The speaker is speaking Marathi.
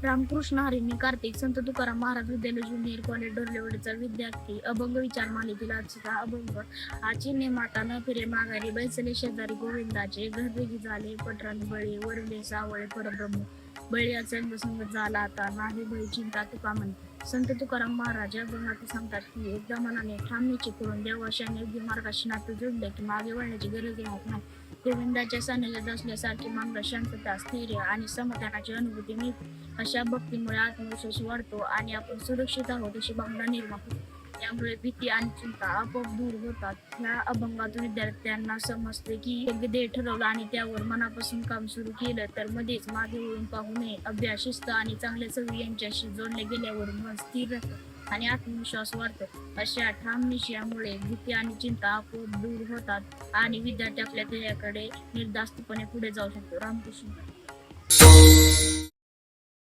रामकृष्ण हरींनी कार्तिक संत तुकाराम महाराज विद्यालय ज्युनियर कॉलेज डोरलेवाडीचा विद्यार्थी. अभंग विचार मालिकेला आजचा अभंग. आचिने माता न फिरे माघारी, बैसले शेजारी गोविंदाचे, घरवेगी झाले पटरान बळी, वरले सावळे परब्रह्म. बळीचा संग झाला आता, नाही बळी चिंता तुका म्हणते. संत तुकाराम महाराज या अभंगात सांगतात की एकदा मनाने ठाम निश्चय करून देवाशाने योग्य मार्गाशी नातं जोडले की मागे वळण्याची गरज राहत नाही. गोविंदाच्या सानिध्यात असल्यासारखी मनाला शांतता, स्थैर्य आणि समाधानाची अनुभूती मिळते. अशा भक्तीमुळे आत्मविश्वास वाढतो आणि आपण सुरक्षित आहोत अशी भावना निर्माण होते. त्यामुळे भीती आणि चिंता आपोआप दूर होतात. ह्या अभंगातून विद्यार्थ्यांना समजते की योग्य ध्येय ठरवलं आणि त्यावर मनापासून काम सुरू केलं तर मध्येच मागे वळून पाहू नये. अभ्यास, शिस्त आणि चांगल्या सवयी यांच्याशी जोडले गेल्यावर मन स्थिर राहतं आणि आत्मविश्वास वाढतो. अशा ठाम निश्चयामुळे भीती आणि चिंता आपोआप दूर होतात आणि विद्यार्थी आपल्या ध्येयाकडे निर्धास्तपणे पुढे जाऊ शकतो. रामकृष्ण.